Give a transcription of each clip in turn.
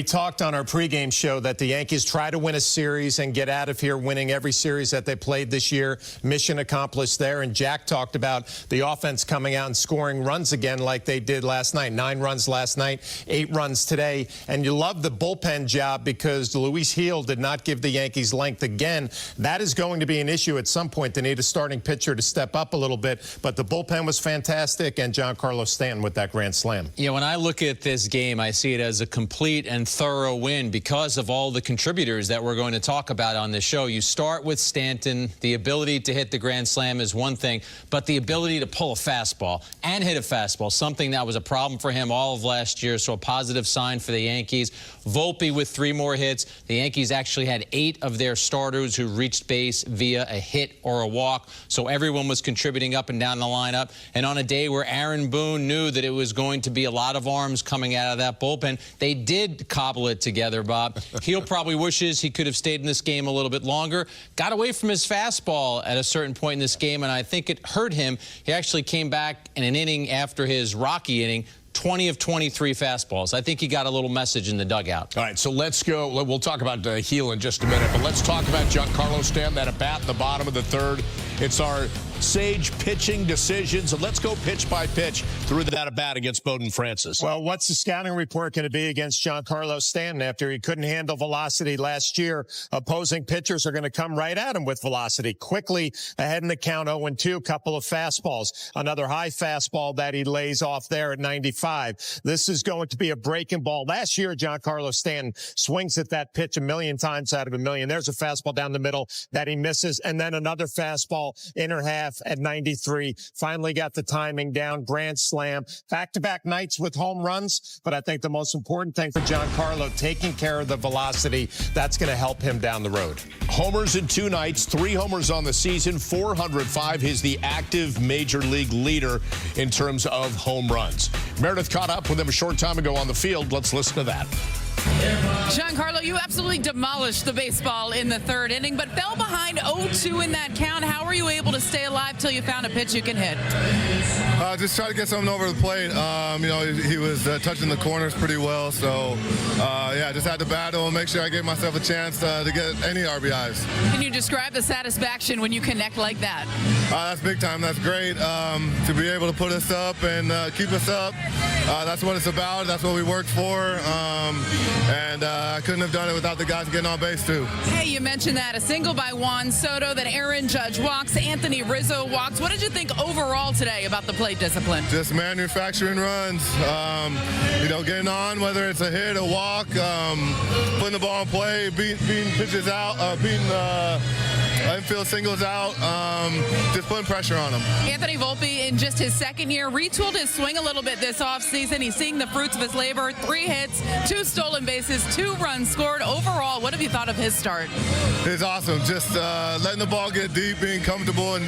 We talked on our pregame show that the Yankees try to win a series and get out of here winning every series that they played this year. Mission accomplished there. And Jack talked about the offense coming out and scoring runs again like they did last night. 9 runs last night, 8 runs today. And you love the bullpen job because Luis Gil did not give the Yankees length again. That is going to be an issue at some point. They need a starting pitcher to step up a little bit. But the bullpen was fantastic, and Giancarlo Stanton with that grand slam. Yeah, when I look at this game, I see it as a complete and thorough win because of all the contributors that we're going to talk about on this show. You start with Stanton. The ability to hit the grand slam is one thing, but the ability to pull a fastball and hit a fastball, something that was a problem for him all of last year, so a positive sign for the Yankees. Volpe with 3 more hits. The Yankees actually had 8 of their starters who reached base via a hit or a walk, so everyone was contributing up and down the lineup. And on a day where Aaron Boone knew that it was going to be a lot of arms coming out of that bullpen, they did cobble it together, Bob. He'll probably wishes he could have stayed in this game a little bit longer. Got away from his fastball at a certain point in this game, and I think it hurt him. He actually came back in an inning after his Rocky inning, 20 of 23 fastballs. I think he got a little message in the dugout. All right, so let's go. We'll talk about Gil in just a minute, but let's talk about Giancarlo Stanton, that at bat in the bottom of the 3rd. It's our Sage pitching decisions, and let's go pitch by pitch through that at bat against Bowden Francis. Well, what's the scouting report going to be against Giancarlo Stanton after he couldn't handle velocity last year? Opposing pitchers are going to come right at him with velocity. Quickly ahead in the count, 0-2, couple of fastballs. Another high fastball that he lays off there at 95. This is going to be a breaking ball. Last year, Giancarlo Stanton swings at that pitch 1,000,000 times out of 1,000,000. There's a fastball down the middle that he misses, and then another fastball inner half at 93. Finally got the timing down. Grand slam. Back-to-back nights with home runs. But I think the most important thing for Giancarlo, taking care of the velocity, that's going to help him down the road. Homers in 2 nights, 3 homers on the season, 405. He's the active major league leader in terms of home runs. Meredith caught up with him a short time ago on the field. Let's listen to that. Giancarlo, you absolutely demolished the baseball in the 3rd inning, but fell behind 0-2 in that count. How were you able to stay alive till you found a pitch you can hit? Just try to get something over the plate. You know, he was touching the corners pretty well, so yeah, just had to battle and make sure I gave myself a chance to get any RBIs. Can you describe the satisfaction when you connect like that? That's big time. That's great. To be able to put us up and keep us up, that's what it's about. That's what we worked for. And I couldn't have done it without the guys getting on base, too. Hey, you mentioned that. A single by Juan Soto, that Aaron Judge walks, Anthony Rizzo walks. What did you think overall today about the plate discipline? Just manufacturing runs. You know, getting on, whether it's a hit, a walk, putting the ball in play, beating pitches out, beating infield singles out, just putting pressure on him. Anthony Volpe, in just his 2nd year, retooled his swing a little bit this offseason. He's seeing the fruits of his labor. 3 hits, 2 stolen bases, 2 runs scored. Overall, what have you thought of his start? It's awesome. Just letting the ball get deep, being comfortable in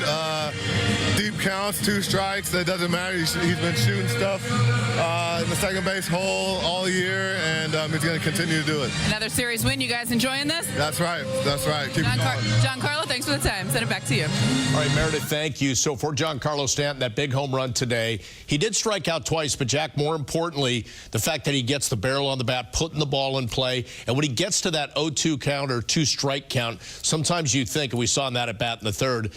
deep counts, 2 strikes. It doesn't matter. He's been shooting stuff in the second base hole all year, and he's going to continue to do it. Another series win. You guys enjoying this? That's right. That's right. Keep it going. Giancarlo, thanks for the time. Send it back to you. All right, Meredith, thank you. So for Giancarlo Stanton, that big home run today, he did strike out twice, but Jack, more importantly, the fact that he gets the barrel on the bat, putting the ball in play, and when he gets to that 0-2 count or 2-strike count, sometimes you think, and we saw that at bat in the 3rd,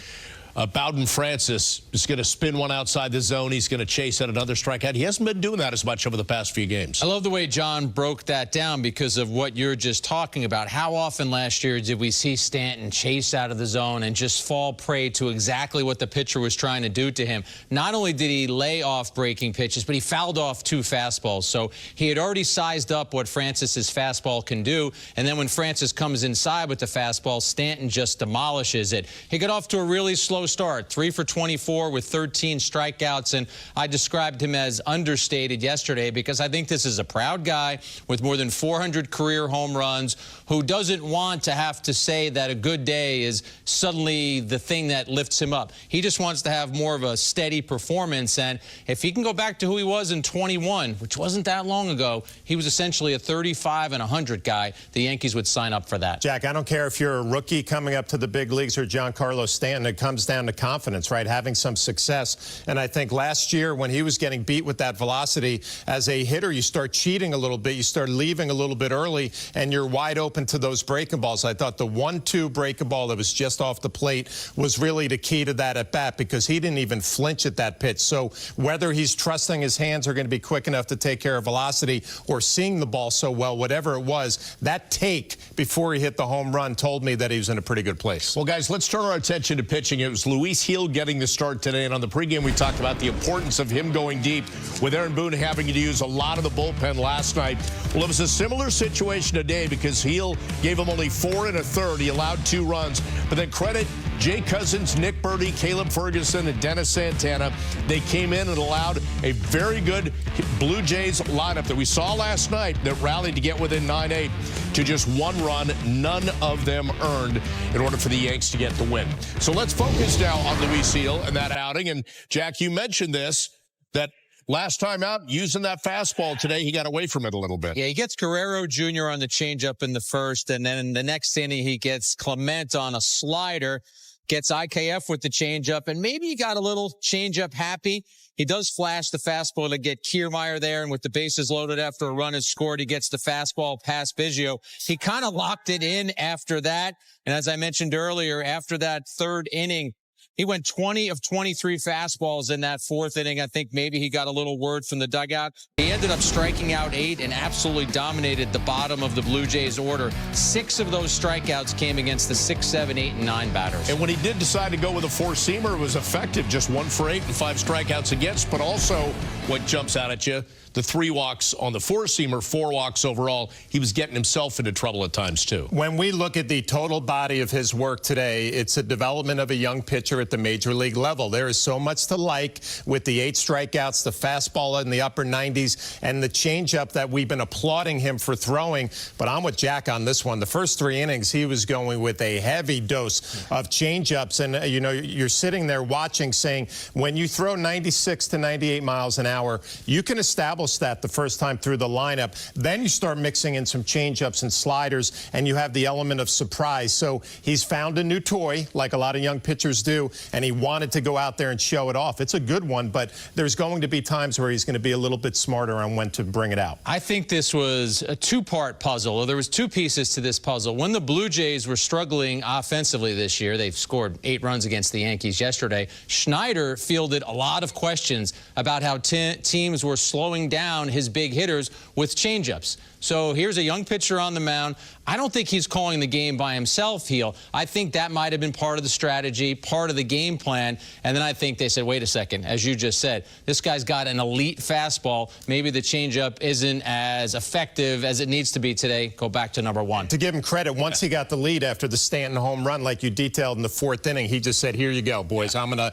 Bowden Francis is going to spin one outside the zone. He's going to chase at another strikeout. He hasn't been doing that as much over the past few games. I love the way John broke that down because of what you're just talking about. How often last year did we see Stanton chase out of the zone and just fall prey to exactly what the pitcher was trying to do to him? Not only did he lay off breaking pitches, but he fouled off 2 fastballs. So he had already sized up what Francis's fastball can do. And then when Francis comes inside with the fastball, Stanton just demolishes it. He got off to a really slow start, 3 for 24 with 13 strikeouts, and I described him as understated yesterday because I think this is a proud guy with more than 400 career home runs who doesn't want to have to say that a good day is suddenly the thing that lifts him up. He just wants to have more of a steady performance, and if he can go back to who he was in 21, which wasn't that long ago, he was essentially a 35 and 100 guy. The Yankees would sign up for that. Jack, I don't care if you're a rookie coming up to the big leagues or Giancarlo Stanton. It comes down down to confidence, right? Having some success. And I think last year when he was getting beat with that velocity, as a hitter, you start cheating a little bit. You start leaving a little bit early, and you're wide open to those breaking balls. I thought the 1-2 breaking ball that was just off the plate was really the key to that at bat, because he didn't even flinch at that pitch. So whether he's trusting his hands are going to be quick enough to take care of velocity, or seeing the ball so well, whatever it was, that take before he hit the home run told me that he was in a pretty good place. Well, guys, let's turn our attention to pitching. It was Luis Gil getting the start today, and on the pregame we talked about the importance of him going deep, with Aaron Boone having to use a lot of the bullpen last night. Well, it was a similar situation today, because Gil gave him only 4 1/3. He allowed 2 runs, but then credit Jay Cousins, Nick Birdie, Caleb Ferguson, and Dennis Santana. They came in and allowed a very good Blue Jays lineup that we saw last night that rallied to get within 9-8 to just 1 run. None of them earned in order for the Yanks to get the win. So let's focus now on Luis Gil and that outing. And Jack, you mentioned this, that last time out, using that fastball today, he got away from it a little bit. Yeah, he gets Guerrero Jr. on the changeup in the first, and then in the next inning, he gets Clement on a slider, gets IKF with the changeup, and maybe he got a little changeup happy. He does flash the fastball to get Kiermaier there, and with the bases loaded after a run is scored, he gets the fastball past Biggio. He kind of locked it in after that, and as I mentioned earlier, after that third inning, he went 20 of 23 fastballs in that fourth inning. I think maybe he got a little word from the dugout. He ended up striking out 8 and absolutely dominated the bottom of the Blue Jays order. 6 of those strikeouts came against the 6, 7, 8, and 9 batters. And when he did decide to go with a 4-seamer, it was effective. Just 1 for 8 and 5 strikeouts against. But also, what jumps out at you, the 3 walks on the 4-seamer, 4 walks overall. He was getting himself into trouble at times, too. When we look at the total body of his work today, it's a development of a young pitcher at the major league level. There is so much to like with the 8 strikeouts, the fastball in the upper 90s, and the changeup that we've been applauding him for throwing. But I'm with Jack on this one. The first 3 innings, he was going with a heavy dose of changeups. And, you know, you're sitting there watching, saying, when you throw 96 to 98 miles an hour, you can establish that the first time through the lineup. Then you start mixing in some changeups and sliders, and you have the element of surprise. So he's found a new toy, like a lot of young pitchers do, and he wanted to go out there and show it off. It's a good one, but there's going to be times where he's going to be a little bit smarter on when to bring it out. I think this was a 2-part puzzle. There was 2 pieces to this puzzle. When the Blue Jays were struggling offensively this year, they've scored 8 runs against the Yankees yesterday. Schneider fielded a lot of questions about how teams were slowing down his big hitters with changeups. So here's a young pitcher on the mound. I don't think he's calling the game by himself, Gil. I think that might have been part of the strategy, part of the game plan. And then I think they said, wait a second, as you just said, this guy's got an elite fastball. Maybe the changeup isn't as effective as it needs to be today. Go back to number 1. To give him credit, once he got the lead after the Stanton home run, like you detailed in the 4th inning, he just said, here you go, boys. I'm gonna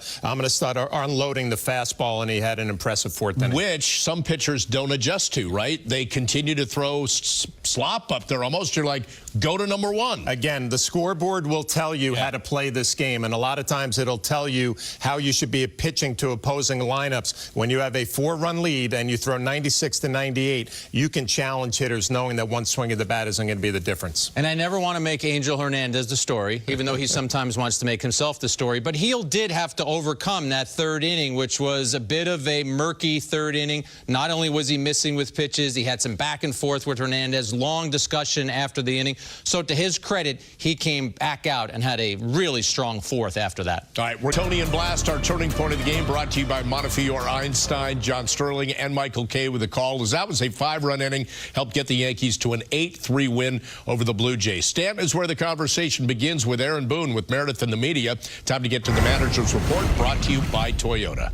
start unloading the fastball, and he had an impressive 4th inning. Which some pitchers don't adjust to, right? They continue to throw slop up there almost. You're like, go to number 1. Again, the scoreboard will tell you how to play this game, and a lot of times it'll tell you how you should be pitching to opposing lineups. When you have a 4-run lead and you throw 96 to 98, you can challenge hitters knowing that one swing of the bat isn't going to be the difference. And I never want to make Angel Hernandez the story, even though he sometimes wants to make himself the story. But Gil did have to overcome that 3rd inning, which was a bit of a murky 3rd inning. Not only was he missing with pitches, he had some back and forth with Hernandez, long discussion after the inning. So to his credit, he came back out and had a really strong 4th after that. All right, we're Tony and Blast, our turning point of the game, brought to you by Montefiore Einstein, John Sterling, and Michael Kay with a call, as that was a 5-run inning, helped get the Yankees to an 8-3 win over the Blue Jays. Stanton is where the conversation begins with Aaron Boone, with Meredith and the media. Time to get to the manager's report, brought to you by Toyota.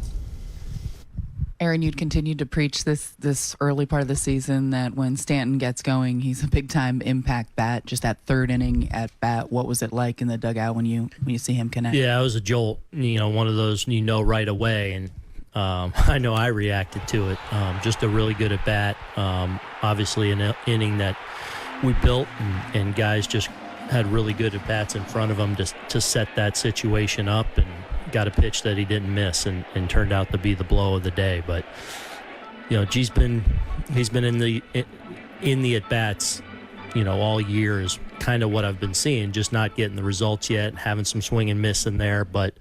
Aaron, you'd continued to preach this early part of the season that when Stanton gets going, he's a big-time impact bat. Just that 3rd inning at bat, what was it like in the dugout when you see him connect? Yeah, it was a jolt. You know, one of those right away, and I know I reacted to it. Just a really good at bat. Obviously, an inning that we built, and guys just had really good at bats in front of them to set that situation up, and got a pitch that he didn't miss, and turned out to be the blow of the day. But you know, he's been in the at bats all year is kind of what I've been seeing, just not getting the results yet, having some swing and miss in there. But,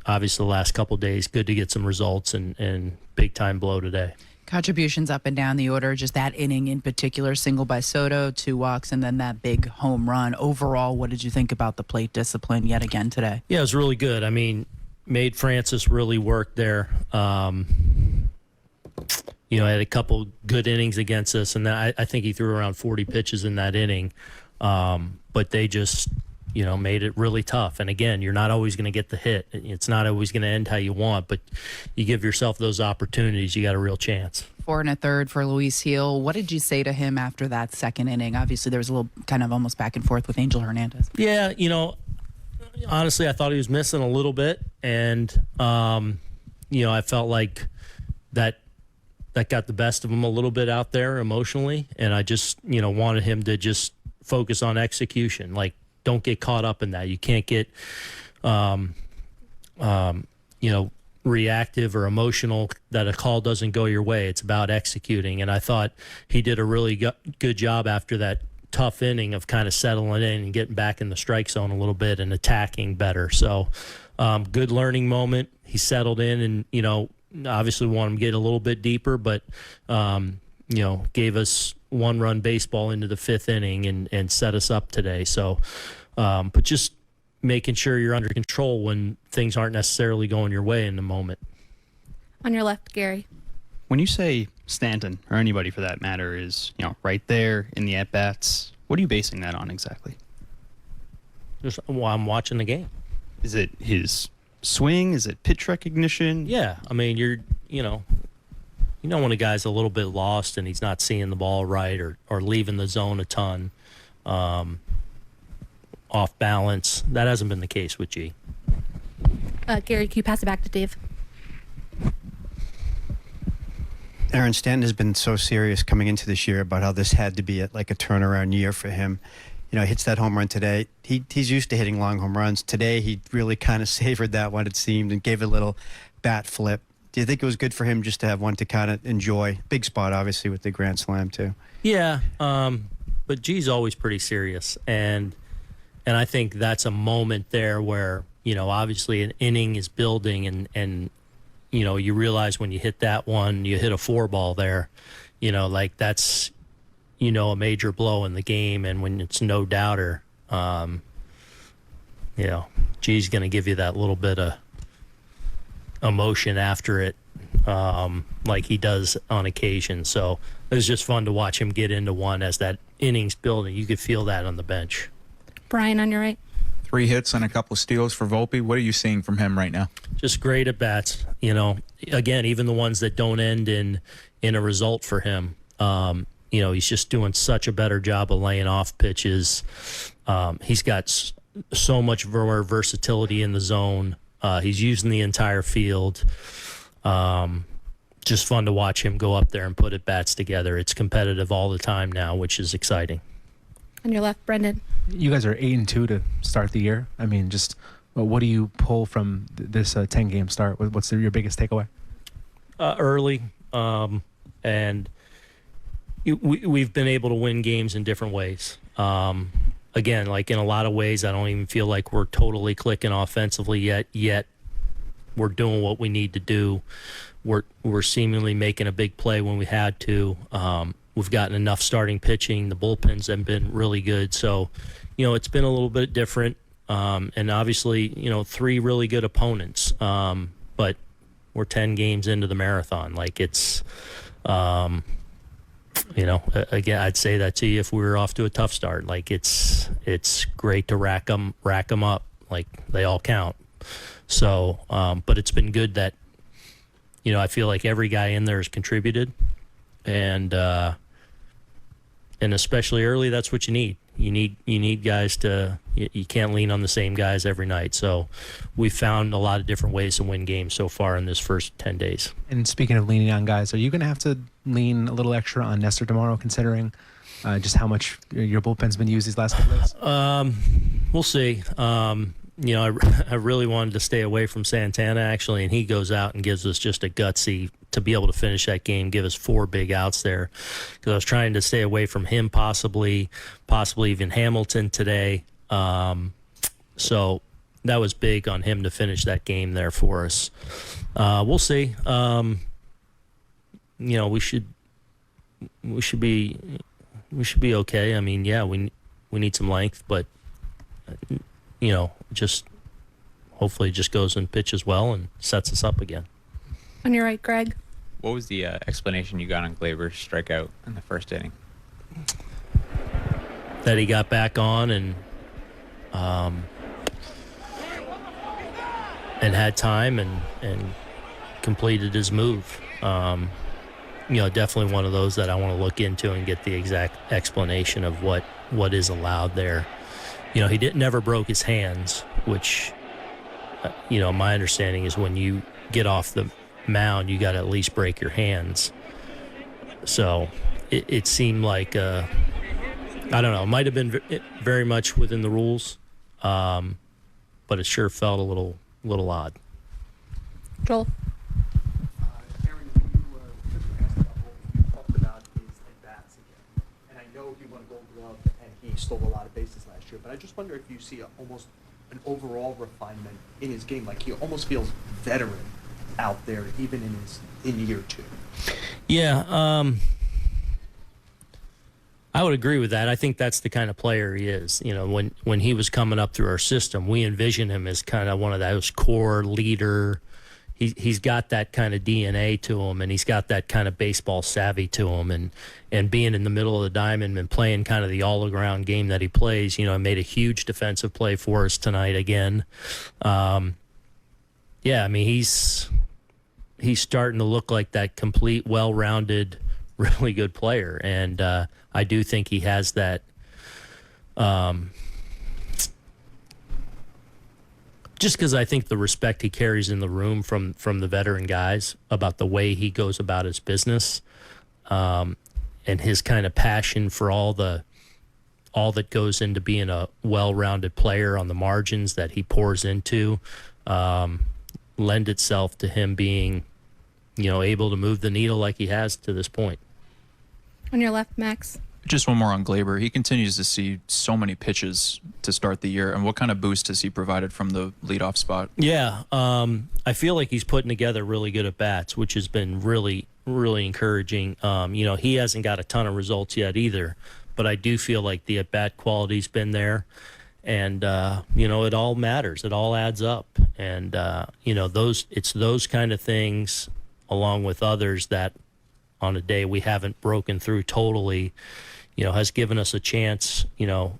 obviously the last couple of days, good to get some results and big time blow today. Contributions up and down the order, just that inning in particular, single by Soto, 2 walks, and then that big home run. Overall, what did you think about the plate discipline yet again today? Yeah, it was really good. I mean, made Francis really work there. Had a couple good innings against us, and I think he threw around 40 pitches in that inning. But they just, made it really tough. And again, you're not always going to get the hit. It's not always going to end how you want, but you give yourself those opportunities, you got a real chance. 4 1/3 for Luis Gil. What did you say to him after that second inning? Obviously, there was a little kind of almost back and forth with Angel Hernandez. Yeah, honestly, I thought he was missing a little bit, and I felt like that got the best of him a little bit out there emotionally, and I just wanted him to just focus on execution. Like, don't get caught up in that. You can't get reactive or emotional that a call doesn't go your way. It's about executing, and I thought he did a really good job after that tough inning of kind of settling in and getting back in the strike zone a little bit and attacking better. So good learning moment. He settled in and, obviously want him to get a little bit deeper, but, gave us 1-run baseball into the 5th inning and set us up today. So, but just making sure you're under control when things aren't necessarily going your way in the moment. On your left, Gary. When you say Stanton, or anybody for that matter, is right there in the at-bats, what are you basing that on exactly? Just while I'm watching the game. Is it his swing? Is it pitch recognition? Yeah, I mean, when a guy's a little bit lost and he's not seeing the ball right or leaving the zone a ton, off balance. That hasn't been the case with G. Gary, can you pass it back to Dave? Aaron, Stanton has been so serious coming into this year about how this had to be a turnaround year for him. Hits that home run today. He's used to hitting long home runs. Today, he really kind of savored that one, it seemed, and gave it a little bat flip. Do you think it was good for him just to have one to kind of enjoy? Big spot, obviously, with the Grand Slam, too. Yeah, but G's always pretty serious, and I think that's a moment there where, obviously an inning is building, and you realize when you hit that one, you hit a 4-ball there, that's, a major blow in the game, and when it's no doubter, G's going to give you that little bit of emotion after it, like he does on occasion. So it was just fun to watch him get into one as that innings building. You could feel that on the bench. Brian, on your right. 3 hits and a couple of steals for Volpe. What are you seeing from him right now? Just great at bats. Again, even the ones that don't end in a result for him. He's just doing such a better job of laying off pitches. He's got so much more versatility in the zone. He's using the entire field. Just fun to watch him go up there and put at bats together. It's competitive all the time now, which is exciting. On your left, Brendan. You guys are 8-2 to start the year. I mean, just what do you pull from this 10-game start? What's your biggest takeaway? Early, and we've been able to win games in different ways. Again, like in a lot of ways, I don't even feel like we're totally clicking offensively yet we're doing what we need to do. We're seemingly making a big play when we had to. We've gotten enough starting pitching. The bullpens have been really good. So, it's been a little bit different. And obviously, 3 really good opponents. But we're 10 games into the marathon. Like it's, again, I'd say that to you if we were off to a tough start. Like it's great to rack them up. Like they all count. So, but it's been good that, I feel like every guy in there has contributed, and especially early, that's what you need. You need guys to. You can't lean on the same guys every night. So, we found a lot of different ways to win games so far in this first 10 days. And speaking of leaning on guys, are you going to have to lean a little extra on Nestor tomorrow, considering just how much your bullpen's been used these last couple days? We'll see. I really wanted to stay away from Santana, actually, and he goes out and gives us just a gutsy to be able to finish that game, give us 4 big outs there. Because I was trying to stay away from him, possibly even Hamilton today. So that was big on him to finish that game there for us. We'll see. We should be okay. I mean, yeah, we need some length, but just hopefully it just goes and pitches well and sets us up again. On your right, Greg. What was the explanation you got on Gleyber's strikeout in the first inning? That he got back on and had time and completed his move. Definitely one of those that I want to look into and get the exact explanation of what is allowed there. He never broke his hands, which, my understanding is when you get off the mound, you got to at least break your hands. So it seemed like, I don't know, it might have been very much within the rules, but it sure felt a little odd. Joel. Aaron, when you asked about what you talked about his at-bats again. And I know he won a Gold Glove and he stole a lot of bases last year, but I just wonder if you see almost an overall refinement in his game. Like he almost feels veteran out there, even in year 2. Yeah, I would agree with that. I think that's the kind of player he is. When he was coming up through our system, we envision him as kind of one of those core leader. He's got that kind of DNA to him, and he's got that kind of baseball savvy to him. And being in the middle of the diamond and playing kind of the all-around game that he plays, made a huge defensive play for us tonight again. Yeah, I mean, he's starting to look like that complete, well-rounded, really good player. And I do think he has that just because I think the respect he carries in the room from the veteran guys about the way he goes about his business, and his kind of passion for all that goes into being a well-rounded player on the margins that he pours into, lend itself to him being, able to move the needle like he has to this point. On your left, Max. Just one more on Gleyber. He continues to see so many pitches to start the year. And what kind of boost has he provided from the leadoff spot? Yeah, I feel like he's putting together really good at-bats, which has been really, really encouraging. He hasn't got a ton of results yet either, but I do feel like the at-bat quality's been there. And, it all matters. It all adds up. And, it's those kind of things along with others that on a day we haven't broken through totally, has given us a chance,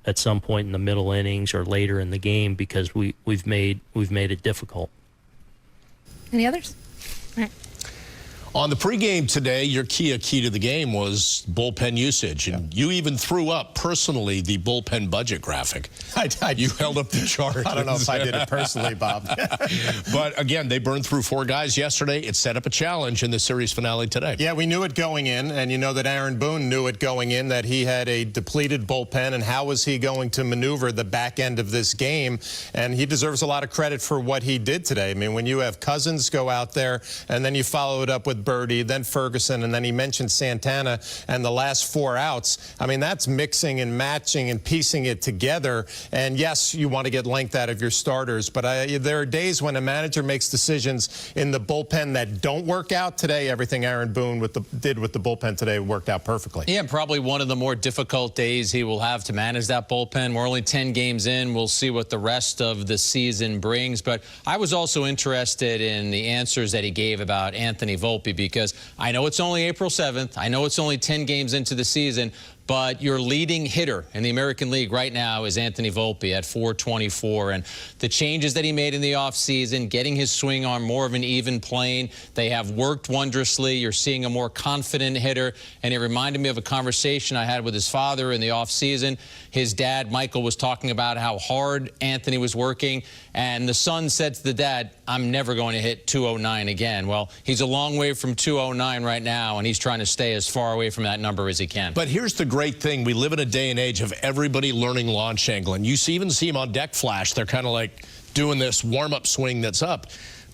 at some point in the middle innings or later in the game because we've made it difficult. Any others? All right. On the pregame today, your key to the game was bullpen usage. And you even threw up personally the bullpen budget graphic. You held up the chart. I don't know if I did it personally, Bob. But again, they burned through 4 guys yesterday. It set up a challenge in the series finale today. Yeah, we knew it going in, and you know that Aaron Boone knew it going in, that he had a depleted bullpen, and how was he going to maneuver the back end of this game? And he deserves a lot of credit for what he did today. I mean, when you have Cousins go out there, and then you follow it up with Birdie, then Ferguson, and then he mentioned Santana and the last 4 outs. I mean, that's mixing and matching and piecing it together. And yes, you want to get length out of your starters, but there are days when a manager makes decisions in the bullpen that don't work out. Today, everything Aaron Boone did with the bullpen today worked out perfectly. Yeah, probably one of the more difficult days he will have to manage that bullpen. We're only 10 games in. We'll see what the rest of the season brings. But I was also interested in the answers that he gave about Anthony Volpe, because I know it's only April 7th. I know it's only 10 games into the season, but your leading hitter in the American League right now is Anthony Volpe at .424. And the changes that he made in the offseason, getting his swing on more of an even plane, they have worked wondrously. You're seeing a more confident hitter. And it reminded me of a conversation I had with his father in the offseason. His dad, Michael, was talking about how hard Anthony was working. And the son said to the dad, I'm never going to hit 209 again. Well, he's a long way from 209 right now, and he's trying to stay as far away from that number as he can. But here's the great thing. We live in a day and age of everybody learning launch angle. And you even see him on Deck Flash. They're kind of like doing this warm-up swing that's up.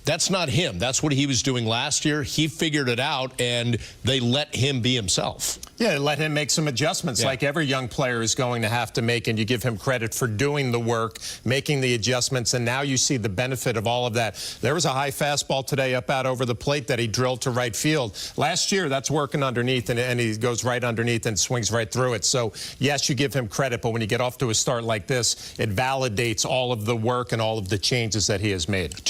That's not him. That's what he was doing last year. He figured it out, and they let him be himself. Yeah, let him make some adjustments like every young player is going to have to make, and you give him credit for doing the work, making the adjustments, and now you see the benefit of all of that. There was a high fastball today up out over the plate that he drilled to right field. Last year, that's working underneath, and he goes right underneath and swings right through it. So, yes, you give him credit, but when you get off to a start like this, it validates all of the work and all of the changes that he has made.